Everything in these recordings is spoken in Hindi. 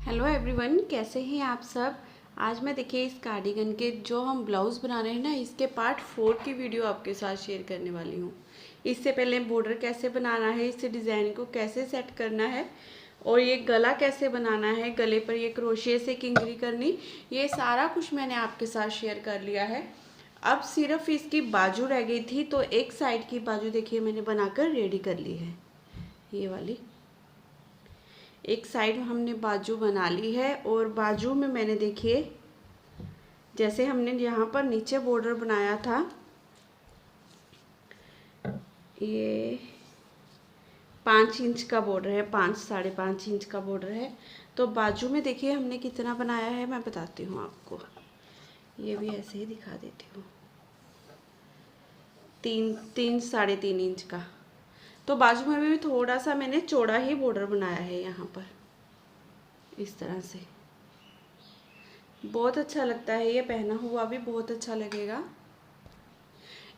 हेलो एवरीवन, कैसे हैं आप सब। आज मैं देखिए इस कार्डिगन के जो हम ब्लाउज़ बना रहे हैं ना, इसके पार्ट 4 की वीडियो आपके साथ शेयर करने वाली हूँ। इससे पहले बॉर्डर कैसे बनाना है, इससे डिज़ाइन को कैसे सेट करना है और ये गला कैसे बनाना है, गले पर ये क्रोशिया से किंगरी करनी, ये सारा कुछ मैंने आपके साथ शेयर कर लिया है। अब सिर्फ इसकी बाजू रह गई थी, तो एक साइड की बाजू देखिए मैंने बनाकर रेडी कर ली है। ये वाली एक साइड हमने बाजू बना ली है और बाजू में मैंने देखिए जैसे हमने यहाँ पर नीचे बॉर्डर बनाया था, ये 5 इंच का बॉर्डर है, 5-5.5 इंच का बॉर्डर है। तो बाजू में देखिए हमने कितना बनाया है, मैं बताती हूँ आपको। ये भी ऐसे ही दिखा देती हूँ, 3-3.5 इंच का। तो बाजू में भी थोड़ा सा मैंने चौड़ा ही बॉर्डर बनाया है यहाँ पर, इस तरह से। बहुत अच्छा लगता है, ये पहना हुआ भी बहुत अच्छा लगेगा।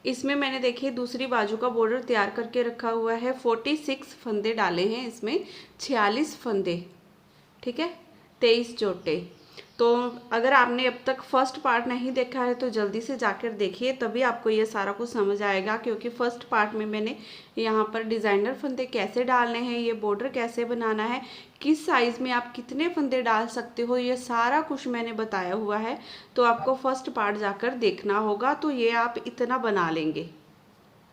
इसमें मैंने देखिए दूसरी बाजू का बॉर्डर तैयार करके रखा हुआ है। 46 फंदे डाले हैं इसमें, 46 फंदे, ठीक है, 23 चोटे। तो अगर आपने अब तक फर्स्ट पार्ट नहीं देखा है तो जल्दी से जाकर देखिए, तभी आपको ये सारा कुछ समझ आएगा। क्योंकि फर्स्ट पार्ट में मैंने यहाँ पर डिज़ाइनर फंदे कैसे डालने हैं, ये बॉर्डर कैसे बनाना है, किस साइज़ में आप कितने फंदे डाल सकते हो, ये सारा कुछ मैंने बताया हुआ है। तो आपको फर्स्ट पार्ट जाकर देखना होगा, तो ये आप इतना बना लेंगे,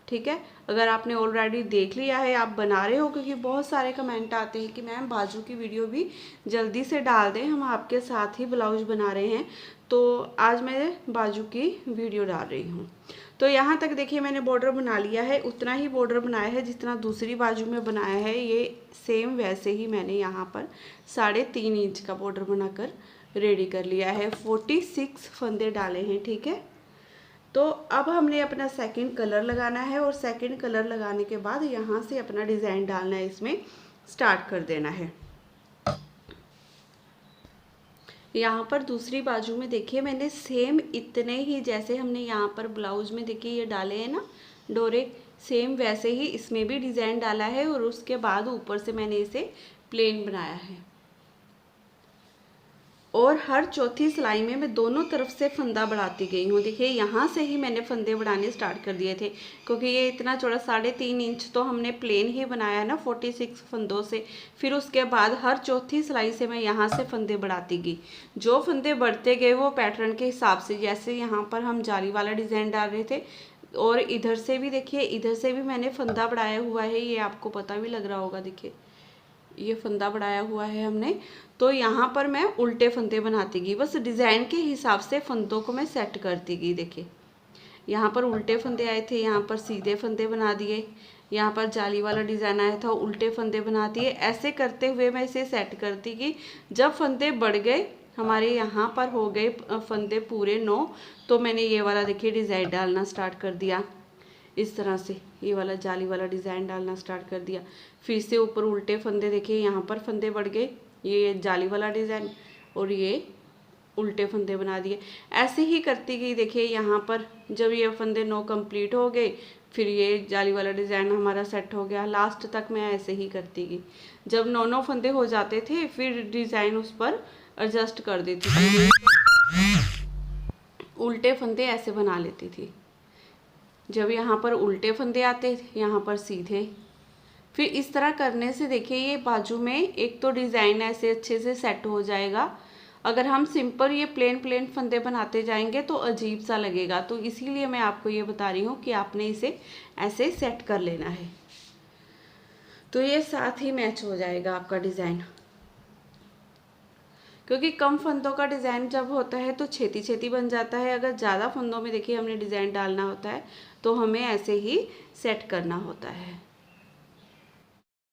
ठीक है। अगर आपने ऑलरेडी देख लिया है, आप बना रहे हो, क्योंकि बहुत सारे कमेंट आते हैं कि मैम बाजू की वीडियो भी जल्दी से डाल दें, हम आपके साथ ही ब्लाउज बना रहे हैं। तो आज मैं बाजू की वीडियो डाल रही हूँ। तो यहाँ तक देखिए मैंने बॉर्डर बना लिया है, उतना ही बॉर्डर बनाया है जितना दूसरी बाजू में बनाया है। ये सेम वैसे ही मैंने यहाँ पर 3.5 इंच का बॉर्डर बनाकर रेडी कर लिया है। 46 फंदे डाले हैं, ठीक है। तो अब हमने अपना सेकंड कलर लगाना है और सेकंड कलर लगाने के बाद यहाँ से अपना डिज़ाइन डालना है, इसमें स्टार्ट कर देना है। यहाँ पर दूसरी बाजू में देखिए मैंने सेम इतने ही, जैसे हमने यहाँ पर ब्लाउज में देखिए ये डाले हैं ना डोरे, सेम वैसे ही इसमें भी डिज़ाइन डाला है और उसके बाद ऊपर से मैंने इसे प्लेन बनाया है। और हर चौथी सिलाई में मैं दोनों तरफ से फंदा बढ़ाती गई हूँ। देखिए यहाँ से ही मैंने फंदे बढ़ाने स्टार्ट कर दिए थे, क्योंकि ये इतना चौड़ा 3.5 इंच तो हमने प्लेन ही बनाया ना 46 फंदों से। फिर उसके बाद हर चौथी सिलाई से मैं यहाँ से फंदे बढ़ाती गई। जो फंदे बढ़ते गए वो पैटर्न के हिसाब से, जैसे यहाँ पर हम जाली वाला डिज़ाइन डाल रहे थे, और इधर से भी देखिए, इधर से भी मैंने फंदा बढ़ाया हुआ है, ये आपको पता भी लग रहा होगा। देखिए ये फंदा बढ़ाया हुआ है हमने। तो यहाँ पर मैं उल्टे फंदे बनाती गई, बस डिज़ाइन के हिसाब से फंदों को मैं सेट करती गई। देखिए यहाँ पर उल्टे फंदे आए थे, यहाँ पर सीधे फंदे बना दिए, यहाँ पर जाली वाला डिज़ाइन आया था, उल्टे फंदे बना दिए। ऐसे करते हुए मैं इसे सेट करती गई। जब फंदे बढ़ गए, हमारे यहाँ पर हो गए फंदे पूरे 9, तो मैंने ये वाला देखिए डिज़ाइन डालना स्टार्ट कर दिया। इस तरह से ये वाला जाली वाला डिज़ाइन डालना स्टार्ट कर दिया। फिर से ऊपर उल्टे फंदे, देखिए यहाँ पर फंदे बढ़ गए, ये जाली वाला डिज़ाइन और ये उल्टे फंदे बना दिए। ऐसे ही करती गई। देखिए यहाँ पर जब ये फंदे 9 कंप्लीट हो गए, फिर ये जाली वाला डिज़ाइन हमारा सेट हो गया। लास्ट तक मैं ऐसे ही करती गई। जब 9 फंदे हो जाते थे, फिर डिज़ाइन उस पर एडजस्ट कर देती थी, उल्टे फंदे ऐसे बना लेती थी। जब यहाँ पर उल्टे फंदे आते, यहाँ पर सीधे। फिर इस तरह करने से देखिए ये बाजू में एक तो डिज़ाइन ऐसे अच्छे से सेट हो जाएगा। अगर हम सिंपल ये प्लेन फंदे बनाते जाएंगे तो अजीब सा लगेगा। तो इसीलिए मैं आपको ये बता रही हूँ कि आपने इसे ऐसे सेट कर लेना है, तो ये साथ ही मैच हो जाएगा आपका डिज़ाइन। क्योंकि कम फंदों का डिज़ाइन जब होता है तो छेती छेती बन जाता है। अगर ज़्यादा फंदों में देखिए हमने डिज़ाइन डालना होता है तो हमें ऐसे ही सेट करना होता है।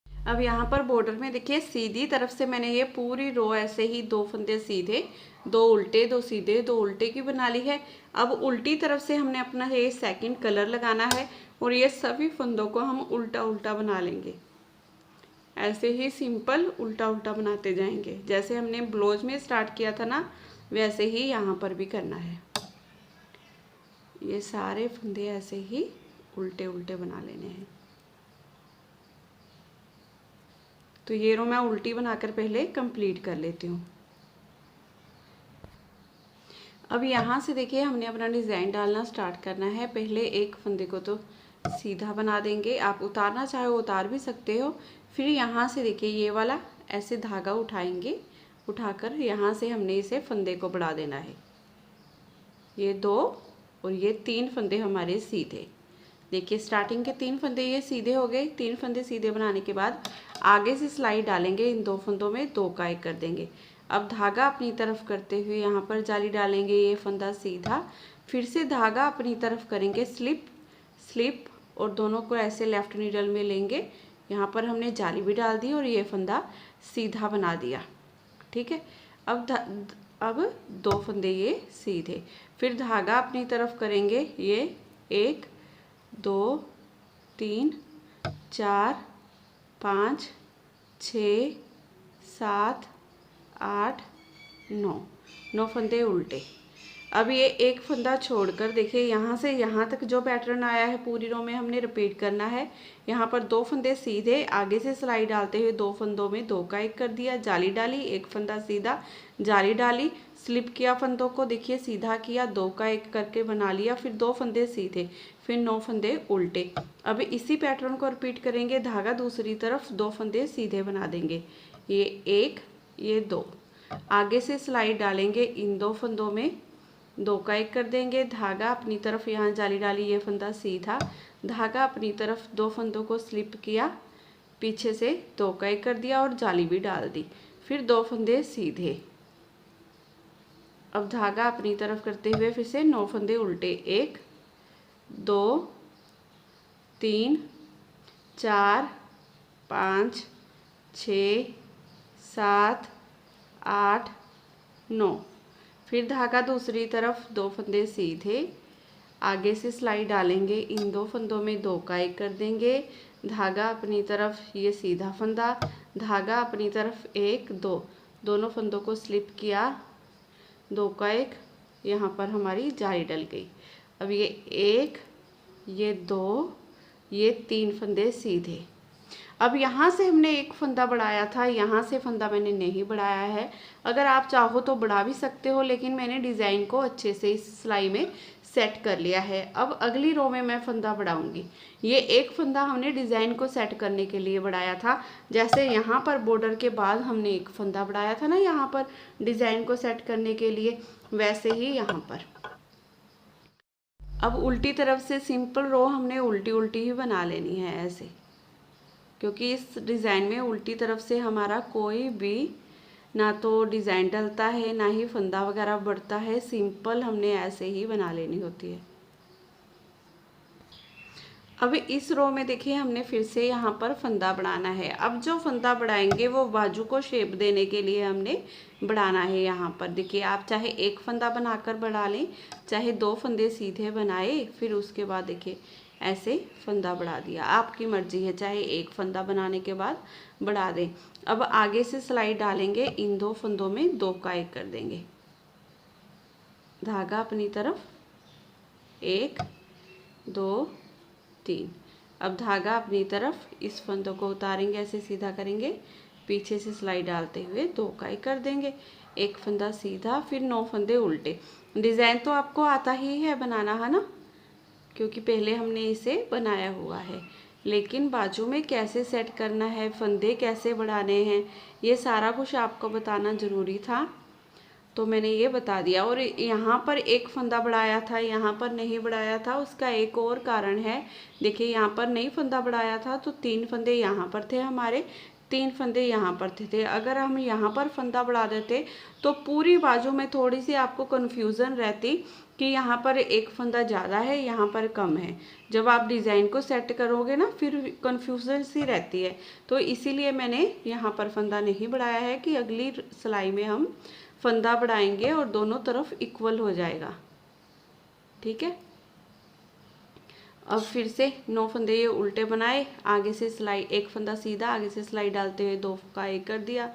अब यहाँ पर बॉर्डर में देखिए सीधी तरफ से मैंने ये पूरी रो ऐसे ही 2 फंदे सीधे, 2 उल्टे, 2 सीधे, 2 उल्टे की बना ली है। अब उल्टी तरफ से हमने अपना ये सेकंड कलर लगाना है और ये सभी फंदों को हम उल्टा उल्टा बना लेंगे। ऐसे ही सिंपल उल्टा उल्टा बनाते जाएंगे, जैसे हमने ब्लाउज में स्टार्ट किया था ना, वैसे ही यहाँ पर भी करना है। ये सारे फंदे ऐसे ही उल्टे उल्टे बना लेने हैं। तो ये रो मैं उल्टी बनाकर पहले कंप्लीट कर लेती हूँ। अब यहाँ से देखिए हमने अपना डिज़ाइन डालना स्टार्ट करना है। पहले एक फंदे को तो सीधा बना देंगे, आप उतारना चाहो उतार भी सकते हो। फिर यहाँ से देखिए ये वाला ऐसे धागा उठाएंगे, उठाकर यहाँ से हमने इसे फंदे को बढ़ा देना है। ये 2 और ये 3 फंदे हमारे सीधे। देखिए स्टार्टिंग के 3 फंदे ये सीधे हो गए। 3 फंदे सीधे बनाने के बाद आगे से सिलाई डालेंगे, इन 2 फंदों में 2 का 1 कर देंगे। अब धागा अपनी तरफ करते हुए यहाँ पर जाली डालेंगे, ये फंदा सीधा, फिर से धागा अपनी तरफ करेंगे स्लिप स्लिप, और दोनों को ऐसे लेफ्ट नीडल में लेंगे। यहाँ पर हमने जाली भी डाल दी और ये फंदा सीधा बना दिया। ठीक है, अब 2 फंदे ये सीधे, फिर धागा अपनी तरफ करेंगे, ये 1 2 3 4 5 6 7 8 9 फंदे उल्टे। अब ये एक फंदा छोड़कर देखिए यहाँ से यहाँ तक जो पैटर्न आया है पूरी रो में हमने रिपीट करना है। यहाँ पर 2 फंदे सीधे, आगे से सिलाई डालते हुए 2 फंदों में 2 का 1 कर दिया, जाली डाली, एक फंदा सीधा, जाली डाली, स्लिप किया फंदों को, देखिए सीधा किया, 2 का 1 करके बना लिया, फिर 2 फंदे सीधे, फिर 9 फंदे उल्टे। अब इसी पैटर्न को रिपीट करेंगे, धागा दूसरी तरफ, 2 फंदे सीधे बना देंगे, ये 1 ये 2, आगे से सिलाई डालेंगे, इन 2 फंदों में 2 का 1 कर देंगे, धागा अपनी तरफ, यहाँ जाली डाली, ये फंदा सीधा, धागा अपनी तरफ, 2 फंदों को स्लिप किया, पीछे से 2 का 1 कर दिया और जाली भी डाल दी, फिर 2 फंदे सीधे। अब धागा अपनी तरफ करते हुए फिर से 9 फंदे उल्टे, 1 2 3 4 5 6 7 8 9, फिर धागा दूसरी तरफ, 2 फंदे सीधे, आगे से सिलाई डालेंगे, इन 2 फंदों में 2 का 1 कर देंगे, धागा अपनी तरफ, ये सीधा फंदा, धागा अपनी तरफ 1 2, दोनों फंदों को स्लिप किया, 2 का 1, यहाँ पर हमारी जाली डल गई। अब ये 1 ये 2 ये 3 फंदे सीधे। अब यहाँ से हमने एक फंदा बढ़ाया था, यहाँ से फंदा मैंने नहीं बढ़ाया है, अगर आप चाहो तो बढ़ा भी सकते हो, लेकिन मैंने डिज़ाइन को अच्छे से इस सिलाई में सेट कर लिया है। अब अगली रो में मैं फंदा बढ़ाऊंगी। ये एक फंदा हमने डिज़ाइन को सेट करने के लिए बढ़ाया था, जैसे यहाँ पर बॉर्डर के बाद हमने एक फंदा बढ़ाया था ना यहाँ पर डिज़ाइन को सेट करने के लिए, वैसे ही यहाँ पर। अब उल्टी तरफ से सिंपल रो हमने उल्टी उल्टी ही बना लेनी है ऐसे, क्योंकि इस डिज़ाइन में उल्टी तरफ से हमारा कोई भी ना तो डिज़ाइन डलता है ना ही फंदा वगैरह बढ़ता है, सिंपल हमने ऐसे ही बना लेनी होती है। अब इस रो में देखिए हमने फिर से यहाँ पर फंदा बढ़ाना है। अब जो फंदा बढ़ाएंगे वो बाजू को शेप देने के लिए हमने बढ़ाना है। यहाँ पर देखिए आप चाहे एक फंदा बनाकर बढ़ा लें, चाहे 2 फंदे सीधे बनाए, फिर उसके बाद देखिए ऐसे फंदा बढ़ा दिया, आपकी मर्जी है, चाहे एक फंदा बनाने के बाद बढ़ा दें। अब आगे से सिलाई डालेंगे, इन 2 फंदों में 2 का 1 कर देंगे, धागा अपनी तरफ, 1 2 3, अब धागा अपनी तरफ, इस फंदों को उतारेंगे, ऐसे सीधा करेंगे, पीछे से सिलाई डालते हुए 2 का 1 कर देंगे, एक फंदा सीधा, फिर 9 फंदे उल्टे। डिज़ाइन तो आपको आता ही है बनाना, है ना, क्योंकि पहले हमने इसे बनाया हुआ है, लेकिन बाजू में कैसे सेट करना है, फंदे कैसे बढ़ाने हैं, ये सारा कुछ आपको बताना ज़रूरी था, तो मैंने ये बता दिया। और यहाँ पर एक फंदा बढ़ाया था, यहाँ पर नहीं बढ़ाया था, उसका एक और कारण है। देखिए यहाँ पर नहीं फंदा बढ़ाया था तो 3 फंदे यहाँ पर थे हमारे, 3 फंदे यहाँ पर थे। अगर हम यहाँ पर फंदा बढ़ा देते तो पूरी बाजू में थोड़ी सी आपको कन्फ्यूज़न रहती कि यहाँ पर एक फंदा ज़्यादा है, यहाँ पर कम है। जब आप डिज़ाइन को सेट करोगे ना, फिर कन्फ्यूज़न सी रहती है, तो इसीलिए मैंने यहाँ पर फंदा नहीं बढ़ाया है कि अगली सिलाई में हम फंदा बढ़ाएंगे और दोनों तरफ इक्वल हो जाएगा। ठीक है, अब फिर से 9 फंदे ये उल्टे बनाए, आगे से सिलाई, एक फंदा सीधा, आगे से सिलाई डालते हुए 2 का 1 कर दिया,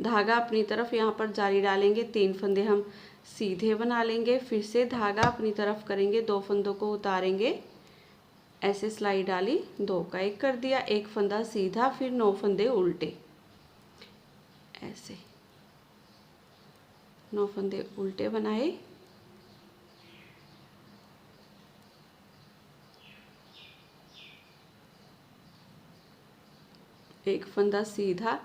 धागा अपनी तरफ, यहाँ पर जाली डालेंगे, 3 फंदे हम सीधे बना लेंगे, फिर से धागा अपनी तरफ करेंगे, 2 फंदों को उतारेंगे, ऐसे सिलाई डाली, 2 का 1 कर दिया, एक फंदा सीधा, फिर 9 फंदे उल्टे, ऐसे 9 फंदे उल्टे बनाए, एक फंदा सीधा,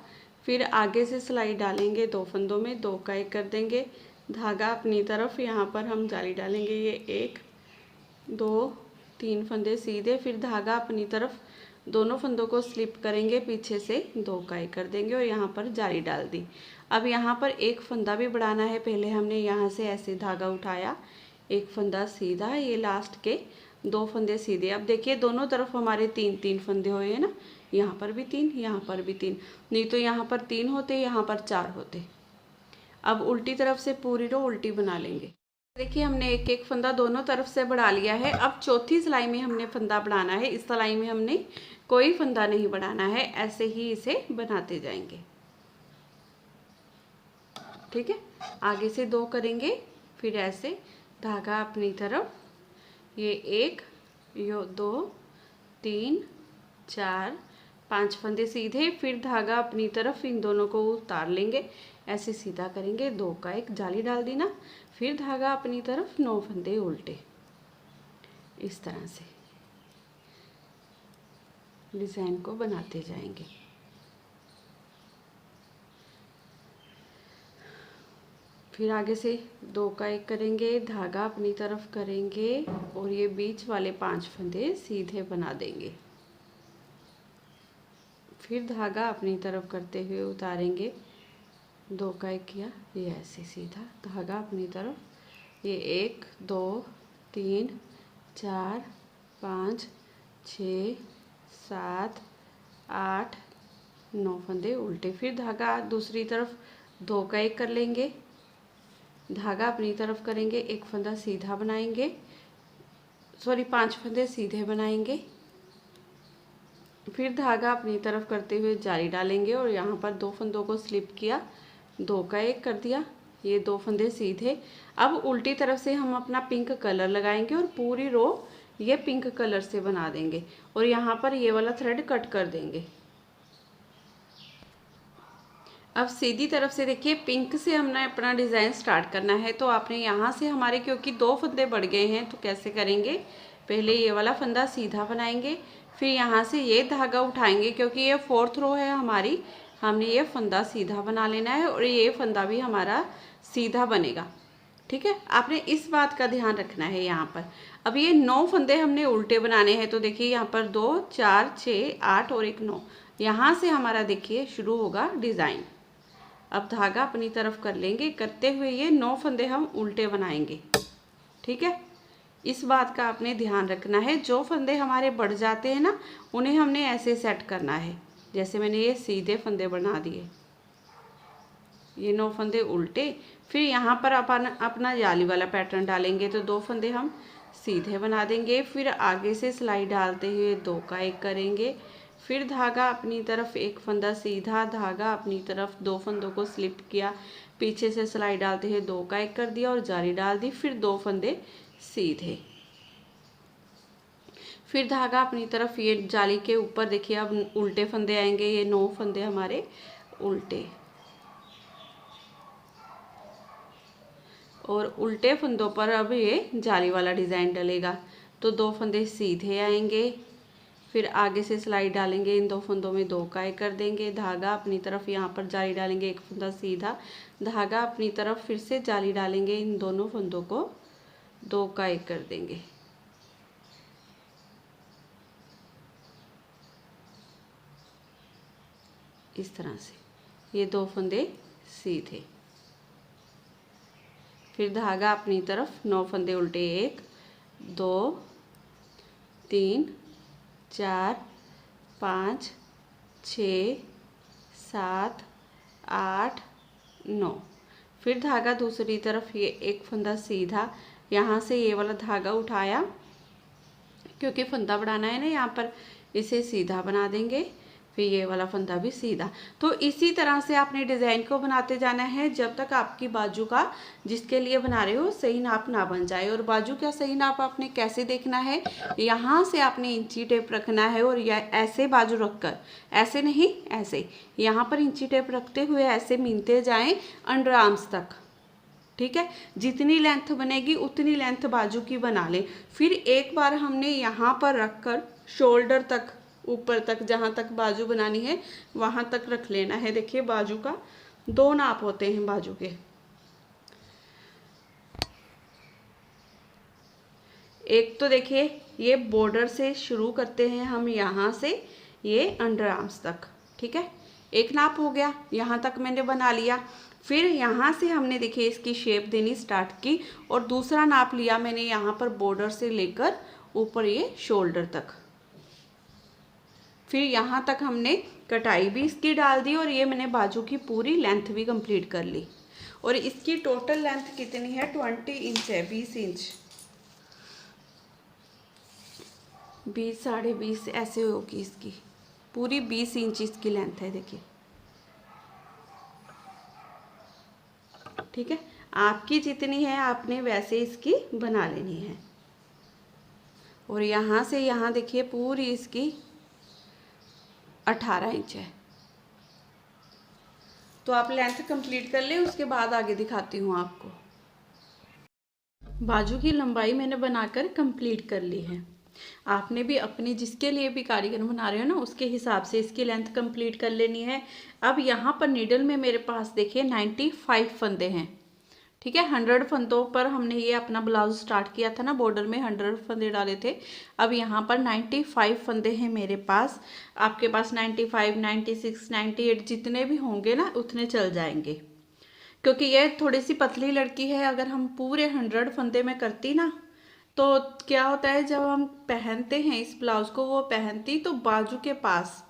फिर आगे से सिलाई डालेंगे 2 फंदों में, 2 का 1 कर देंगे, धागा अपनी तरफ, यहाँ पर हम जाली डालेंगे, ये 1 2 3 फंदे सीधे, फिर धागा अपनी तरफ, दोनों फंदों को स्लिप करेंगे, पीछे से 2 का 1 कर देंगे और यहाँ पर जाली डाल दी। अब यहाँ पर एक फंदा भी बढ़ाना है, पहले हमने यहाँ से ऐसे धागा उठाया, एक फंदा सीधा, ये लास्ट के 2 फंदे सीधे। अब देखिए दोनों तरफ हमारे 3-3 फंदे हुए हैं ना, यहाँ पर भी 3, यहाँ पर भी 3, नहीं तो यहाँ पर 3 होते, यहाँ पर 4 होते। अब उल्टी तरफ से पूरी रो उल्टी बना लेंगे। देखिए हमने एक एक फंदा दोनों तरफ से बढ़ा लिया है। अब चौथी सिलाई में हमने फंदा बढ़ाना है। इस सिलाई में हमने कोई फंदा नहीं बढ़ाना है, ऐसे ही इसे बनाते जाएंगे, ठीक है। आगे से 2 करेंगे, फिर ऐसे धागा अपनी तरफ, ये 1 ये 2 3 4 5 फंदे सीधे, फिर धागा अपनी तरफ, इन दोनों को उतार लेंगे, ऐसे सीधा करेंगे, 2 का 1 जाली डाल दी ना, फिर धागा अपनी तरफ, 9 फंदे उल्टे, इस तरह से डिज़ाइन को बनाते जाएंगे। फिर आगे से 2 का 1 करेंगे, धागा अपनी तरफ करेंगे और ये बीच वाले 5 फंदे सीधे बना देंगे, फिर धागा अपनी तरफ करते हुए उतारेंगे, 2 का 1 किया, ये ऐसे सीधा धागा अपनी तरफ, ये 1 2 3 4 5 6 7 8 9 फंदे उल्टे, फिर धागा दूसरी तरफ 2 का 1 कर लेंगे, धागा अपनी तरफ करेंगे, एक फंदा सीधा बनाएंगे, सॉरी 5 फंदे सीधे बनाएंगे, फिर धागा अपनी तरफ करते हुए जाली डालेंगे और यहाँ पर 2 फंदों को स्लिप किया, 2 का 1 कर दिया, ये 2 फंदे सीधे। अब उल्टी तरफ से हम अपना पिंक कलर लगाएंगे और पूरी रो ये पिंक कलर से बना देंगे और यहाँ पर ये वाला थ्रेड कट कर देंगे। अब सीधी तरफ से देखिए पिंक से हमने अपना डिज़ाइन स्टार्ट करना है, तो आपने यहाँ से हमारे क्योंकि 2 फंदे बढ़ गए हैं तो कैसे करेंगे, पहले ये वाला फंदा सीधा बनाएंगे, फिर यहाँ से ये धागा उठाएंगे, क्योंकि ये 4th रो है हमारी, हमने ये फंदा सीधा बना लेना है और ये फंदा भी हमारा सीधा बनेगा, ठीक है। आपने इस बात का ध्यान रखना है यहाँ पर। अब ये 9 फंदे हमने उल्टे बनाने हैं, तो देखिए यहाँ पर 2 4 6 8 और 1 9, यहाँ से हमारा देखिए शुरू होगा डिज़ाइन। अब धागा अपनी तरफ कर लेंगे, करते हुए ये 9 फंदे हम उल्टे बनाएंगे, ठीक है। इस बात का आपने ध्यान रखना है, जो फंदे हमारे बढ़ जाते हैं ना उन्हें हमने ऐसे सेट करना है, जैसे मैंने ये सीधे फंदे बना दिए, ये 9 फंदे उल्टे, फिर यहाँ पर अपना जाली वाला पैटर्न डालेंगे, तो 2 फंदे हम सीधे बना देंगे, फिर आगे से सिलाई डालते हुए 2 का 1 करेंगे, फिर धागा अपनी तरफ, एक फंदा सीधा, धागा अपनी तरफ, 2 फंदों को स्लिप किया, पीछे से सिलाई डालते हुए 2 का 1 कर दिया और जाली डाल दी, फिर 2 फंदे सीधे, फिर धागा अपनी तरफ, ये जाली के ऊपर देखिए अब उल्टे फंदे आएंगे, ये 9 फंदे हमारे उल्टे, और उल्टे फंदों पर अब ये जाली वाला डिज़ाइन डलेगा, तो 2 फंदे सीधे आएंगे, फिर आगे से सिलाई डालेंगे, इन 2 फंदों में 2 का 1 कर देंगे, धागा अपनी तरफ, यहाँ पर जाली डालेंगे, एक फंदा सीधा, धागा अपनी तरफ, फिर से जाली डालेंगे, इन दोनों फंदों को 2 का 1 कर देंगे, इस तरह से ये 2 फंदे सीधे, फिर धागा अपनी तरफ, 9 फंदे उल्टे, 1 2 3 4 5 6 7 8 9, फिर धागा दूसरी तरफ, ये एक फंदा सीधा, यहाँ से ये वाला धागा उठाया, क्योंकि फंदा बढ़ाना है ना यहाँ पर, इसे सीधा बना देंगे, फिर ये वाला फंदा भी सीधा। तो इसी तरह से आपने डिज़ाइन को बनाते जाना है जब तक आपकी बाजू का जिसके लिए बना रहे हो सही नाप ना बन जाए। और बाजू का सही नाप आपने कैसे देखना है, यहाँ से आपने इंची टेप रखना है और यह ऐसे बाजू रखकर, ऐसे नहीं ऐसे, यहाँ पर इंची टेप रखते हुए ऐसे मिनते जाएं अंडर आर्म्स तक, ठीक है। जितनी लेंथ बनेगी उतनी लेंथ बाजू की बना लें। फिर एक बार हमने यहाँ पर रखकर शोल्डर तक ऊपर तक, जहाँ तक बाजू बनानी है वहाँ तक रख लेना है। देखिए बाजू का 2 नाप होते हैं बाजू के। एक तो देखिए ये बॉर्डर से शुरू करते हैं हम, यहाँ से ये अंडर आर्म्स तक, ठीक है। एक नाप हो गया, यहाँ तक मैंने बना लिया। फिर यहाँ से हमने देखिए इसकी शेप देनी स्टार्ट की और दूसरा नाप लिया मैंने यहाँ पर बॉर्डर से लेकर ऊपर ये शोल्डर तक। फिर यहाँ तक हमने कटाई भी इसकी डाल दी और ये मैंने बाजू की पूरी लेंथ भी कंप्लीट कर ली। और इसकी टोटल लेंथ कितनी है, 20 इंच है, 20 इंच, 20 साढ़े 20 ऐसे होगी इसकी पूरी 20 इंच इसकी लेंथ है देखिए, ठीक है। आपकी जितनी है आपने वैसे इसकी बना लेनी है। और यहाँ से यहाँ देखिए पूरी इसकी 18 इंच है। तो आप लेंथ कंप्लीट कर ले, उसके बाद आगे दिखाती हूँ आपको। बाजू की लंबाई मैंने बनाकर कंप्लीट कर ली है। आपने भी अपनी जिसके लिए भी कार्डिगन बना रहे हो ना उसके हिसाब से इसकी लेंथ कंप्लीट कर लेनी है। अब यहाँ पर नीडल में मेरे पास देखिए 95 फंदे हैं, ठीक है। 100 फंदों पर हमने ये अपना ब्लाउज स्टार्ट किया था ना, बॉर्डर में 100 फंदे डाले थे। अब यहाँ पर 95 फंदे हैं मेरे पास। आपके पास 95, 96, 98 जितने भी होंगे ना उतने चल जाएंगे, क्योंकि ये थोड़ी सी पतली लड़की है। अगर हम पूरे 100 फंदे में करती ना तो क्या होता है, जब हम पहनते हैं इस ब्लाउज को, वो पहनती तो बाजू के पास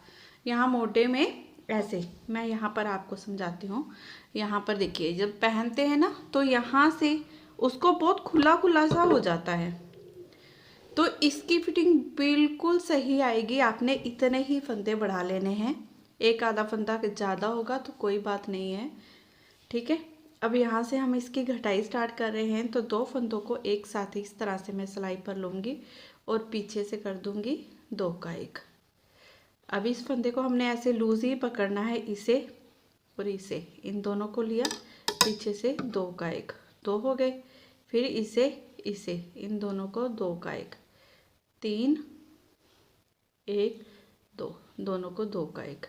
यहाँ मोटे में ऐसे, मैं यहाँ पर आपको समझाती हूँ। यहाँ पर देखिए जब पहनते हैं ना तो यहाँ से उसको बहुत खुला खुला सा हो जाता है, तो इसकी फिटिंग बिल्कुल सही आएगी। आपने इतने ही फंदे बढ़ा लेने हैं, एक आधा फंदा ज़्यादा होगा तो कोई बात नहीं है, ठीक है। अब यहाँ से हम इसकी घटाई स्टार्ट कर रहे हैं, तो 2 फंदों को एक साथ ही इस तरह से मैं सिलाई पर लूँगी और पीछे से कर दूँगी 2 का 1। अब इस फंदे को हमने ऐसे लूज ही पकड़ना है, इसे और इसे, इन दोनों को लिया, पीछे से 2 का 1, 2 हो गए। फिर इसे इसे, इन दोनों को 2 का 1, 3, 1, 2, दोनों को 2 का 1,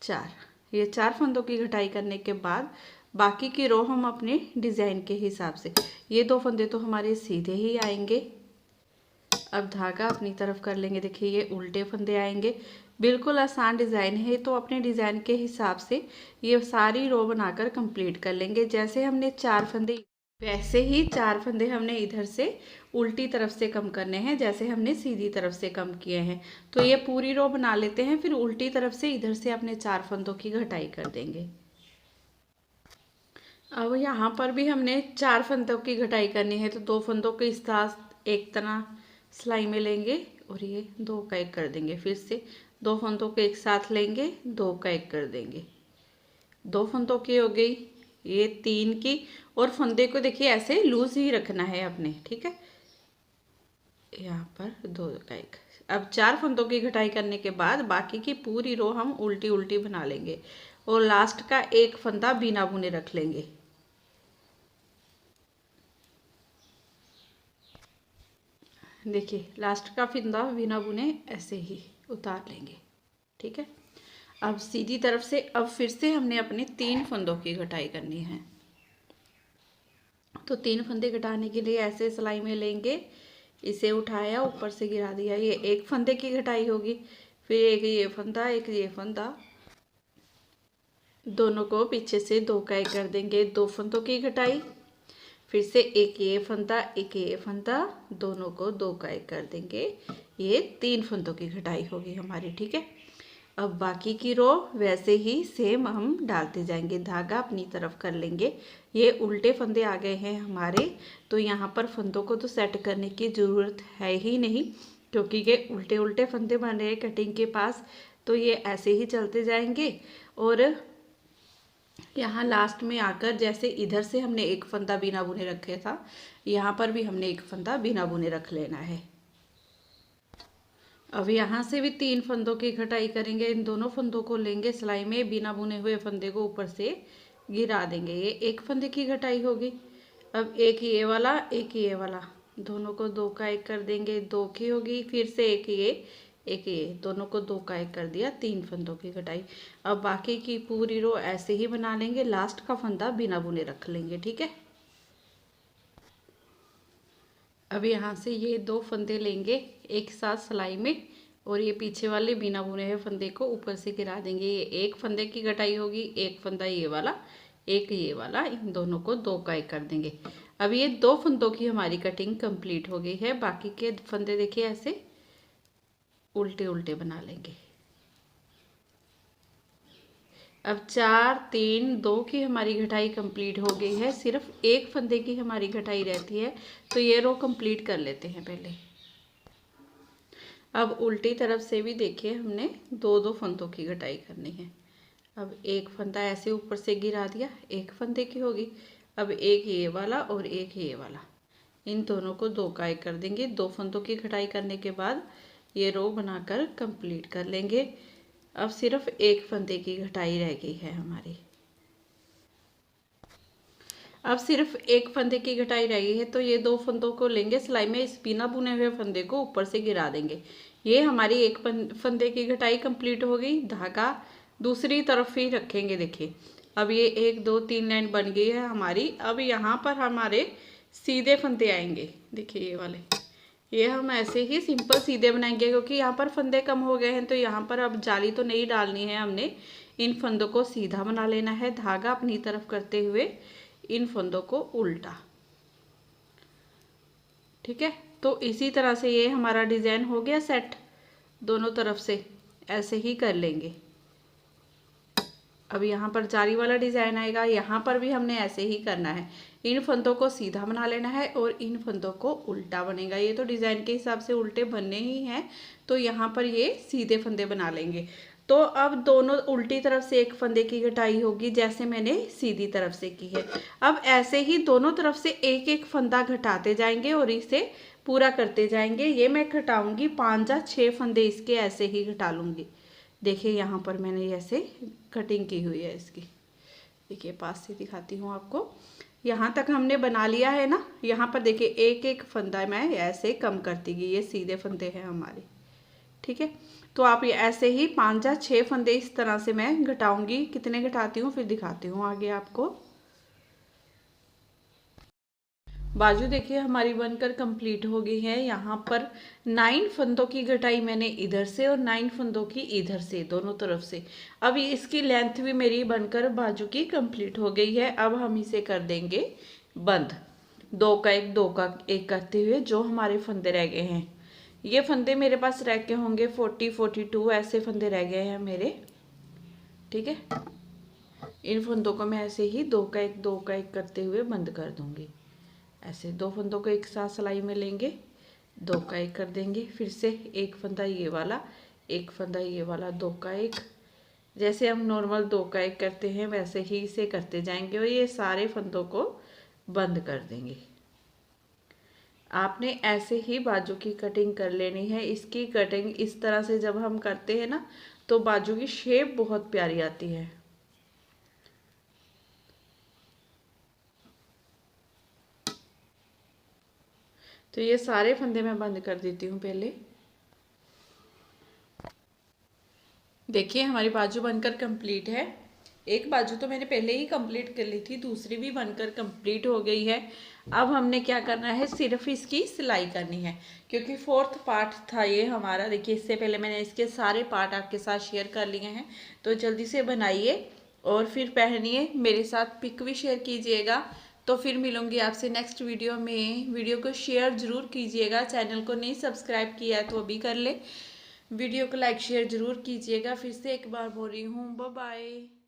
4। ये 4 फंदों की घटाई करने के बाद बाकी की रो हम अपने डिज़ाइन के हिसाब से, ये 2 फंदे तो हमारे सीधे ही आएंगे। अब धागा अपनी तरफ कर लेंगे, देखिए ये उल्टे फंदे आएंगे। बिल्कुल आसान डिज़ाइन है, तो अपने डिज़ाइन के हिसाब से ये सारी रो बनाकर कंप्लीट कर लेंगे। जैसे हमने 4 फंदे, वैसे ही 4 फंदे हमने इधर से उल्टी तरफ से कम करने हैं, जैसे हमने सीधी तरफ से कम किए हैं। तो ये पूरी रो बना लेते हैं, फिर उल्टी तरफ से इधर से अपने 4 फंदों की घटाई कर देंगे। अब यहाँ पर भी हमने 4 फंदों की घटाई करनी है, तो 2 फंदों के साथ एक तरह सिलाई में लेंगे और ये 2 का 1 कर देंगे। फिर से 2 फंदों के एक साथ लेंगे, 2 का 1 कर देंगे। 2 फंदों की हो गई, ये 3 की। और फंदे को देखिए ऐसे लूज ही रखना है अपने, ठीक है। यहाँ पर 2 का 1। अब 4 फंदों की घटाई करने के बाद बाकी की पूरी रो हम उल्टी उल्टी बना लेंगे और लास्ट का 1 फंदा बिना बुने रख लेंगे। देखिए लास्ट का फंदा बिना बुने ऐसे ही उतार लेंगे, ठीक है। अब सीधी तरफ से अब फिर से हमने अपने 3 फंदों की घटाई करनी है। तो 3 फंदे घटाने के लिए ऐसे सिलाई में लेंगे, इसे उठाया, ऊपर से गिरा दिया, ये 1 फंदे की घटाई होगी। फिर एक ये फंदा, एक ये फंदा, दोनों को पीछे से 2 का 1 कर देंगे, 2 फंदों की घटाई। फिर से एक ये फंदा, एक ये फंदा, दोनों को 2 का 1 कर देंगे, ये 3 फंदों की घटाई होगी हमारी, ठीक है। अब बाकी की रो वैसे ही सेम हम डालते जाएंगे, धागा अपनी तरफ कर लेंगे। ये उल्टे फंदे आ गए हैं हमारे, तो यहाँ पर फंदों को तो सेट करने की ज़रूरत है ही नहीं, क्योंकि ये उल्टे उल्टे फंदे बन रहे हैं कटिंग के पास, तो ये ऐसे ही चलते जाएंगे। और यहाँ लास्ट में आकर जैसे इधर से हमने 1 फंदा बिना बुने रखे था, यहाँ पर भी हमने 1 फंदा बिना बुने रख लेना है। अब यहाँ से भी 3 फंदों की घटाई करेंगे, इन दोनों फंदों को लेंगे सिलाई में, बिना बुने हुए फंदे को ऊपर से गिरा देंगे, ये 1 फंदे की घटाई होगी। अब एक ये वाला, एक ये वाला, दोनों को 2 का 1 कर देंगे, 2 की होगी। फिर से एक एक ये, दोनों को 2 का 1 कर दिया, 3 फंदों की कटाई। अब बाकी की पूरी रो ऐसे ही बना लेंगे, लास्ट का फंदा बिना बुने रख लेंगे, ठीक है। अब यहाँ से ये 2 फंदे लेंगे एक साथ सिलाई में, और ये पीछे वाले बिना बुने हुए फंदे को ऊपर से गिरा देंगे। ये एक फंदे की कटाई होगी, एक फंदा ये वाला, एक ये वाला, इन दोनों को 2 का 1 कर देंगे। अब ये 2 फंदों की हमारी कटिंग कंप्लीट हो गई है। बाकी के फंदे देखिए ऐसे उल्टे उल्टे बना लेंगे। अब 4 3 2 की हमारी घटाई कंप्लीट हो गई है, सिर्फ एक फंदे की हमारी घटाई रहती है, तो ये रो कंप्लीट कर लेते हैं पहले। अब उल्टी तरफ से भी देखिए हमने 2 फंदों की घटाई करनी है। अब एक फंदा ऐसे ऊपर से गिरा दिया, एक फंदे की होगी। अब एक ये वाला और एक ये वाला, इन दोनों को 2 का 1 कर देंगे। 2 फंदों की घटाई करने के बाद ये रो बनाकर कंप्लीट कर लेंगे। अब सिर्फ एक फंदे की घटाई रह गई है हमारी। अब सिर्फ एक फंदे की घटाई रह गई है, तो ये 2 फंदों को लेंगे सिलाई में, इस बिना बुने हुए फंदे को ऊपर से गिरा देंगे। ये हमारी एक फंदे की घटाई कंप्लीट हो गई। धागा दूसरी तरफ ही रखेंगे। देखिए अब ये 1 2 3 लाइन बन गई है हमारी। अब यहाँ पर हमारे सीधे फंदे आएंगे। देखिए ये वाले, ये हम ऐसे ही सिंपल सीधे बनाएंगे, क्योंकि यहाँ पर फंदे कम हो गए हैं, तो यहाँ पर अब जाली तो नहीं डालनी है हमने। इन फंदों को सीधा बना लेना है, धागा अपनी तरफ करते हुए इन फंदों को उल्टा, ठीक है। तो इसी तरह से ये हमारा डिज़ाइन हो गया सेट, दोनों तरफ से ऐसे ही कर लेंगे। अब यहाँ पर जाली वाला डिज़ाइन आएगा, यहाँ पर भी हमने ऐसे ही करना है। इन फंदों को सीधा बना लेना है और इन फंदों को उल्टा बनेगा। ये तो डिज़ाइन के हिसाब से उल्टे बनने ही हैं, तो यहाँ पर ये सीधे फंदे बना लेंगे। तो अब दोनों उल्टी तरफ से एक फंदे की घटाई होगी, जैसे मैंने सीधी तरफ से की है। अब ऐसे ही दोनों तरफ से एक एक फंदा घटाते जाएंगे और इसे पूरा करते जाएंगे। ये मैं घटाऊंगी 5 या 6 फंदे इसके ऐसे ही घटा लूँगी। देखिए यहाँ पर मैंने ऐसे कटिंग की हुई है इसकी। देखिए पास से दिखाती हूँ आपको। यहाँ तक हमने बना लिया है ना। यहाँ पर देखिए एक एक फंदा मैं ऐसे कम करती गई, ये सीधे फंदे हैं हमारे, ठीक है। तो आप ये ऐसे ही 5 या 6 फंदे इस तरह से मैं घटाऊंगी। कितने घटाती हूँ फिर दिखाती हूँ आगे आपको। बाजू देखिए हमारी बनकर कंप्लीट हो गई है। यहाँ पर 9 फंदों की घटाई मैंने इधर से और 9 फंदों की इधर से, दोनों तरफ से। अब इसकी लेंथ भी मेरी बनकर बाजू की कंप्लीट हो गई है। अब हम इसे कर देंगे बंद, 2 का 1 2 का 1 करते हुए। जो हमारे फंदे रह गए हैं, ये फंदे मेरे पास रह के होंगे 40 42 ऐसे फंदे रह गए हैं मेरे, ठीक है। इन फंदों को मैं ऐसे ही 2 का 1 2 का 1 करते हुए बंद कर दूंगी। ऐसे 2 फंदों को एक साथ सिलाई में लेंगे, 2 का 1 कर देंगे। फिर से एक फंदा ये वाला, एक फंदा ये वाला, 2 का 1। जैसे हम नॉर्मल 2 का 1 करते हैं वैसे ही इसे करते जाएंगे और ये सारे फंदों को बंद कर देंगे। आपने ऐसे ही बाजू की कटिंग कर लेनी है। इसकी कटिंग इस तरह से जब हम करते हैं ना, तो बाजू की शेप बहुत प्यारी आती है। तो ये सारे फंदे मैं बंद कर देती हूँ पहले। देखिए हमारी बाजू बनकर कंप्लीट है। एक बाजू तो मैंने पहले ही कंप्लीट कर ली थी, दूसरी भी बनकर कंप्लीट हो गई है। अब हमने क्या करना है, सिर्फ इसकी सिलाई करनी है, क्योंकि 4th पार्ट था ये हमारा। देखिए इससे पहले मैंने इसके सारे पार्ट आपके साथ शेयर कर लिए हैं, तो जल्दी से बनाइए और फिर पहनिए। मेरे साथ पिक भी शेयर कीजिएगा। तो फिर मिलूंगी आपसे नेक्स्ट वीडियो में। वीडियो को शेयर ज़रूर कीजिएगा। चैनल को नहीं सब्सक्राइब किया है तो अभी कर ले। वीडियो को लाइक शेयर ज़रूर कीजिएगा। फिर से एक बार बोल रही हूँ, बाय बाय।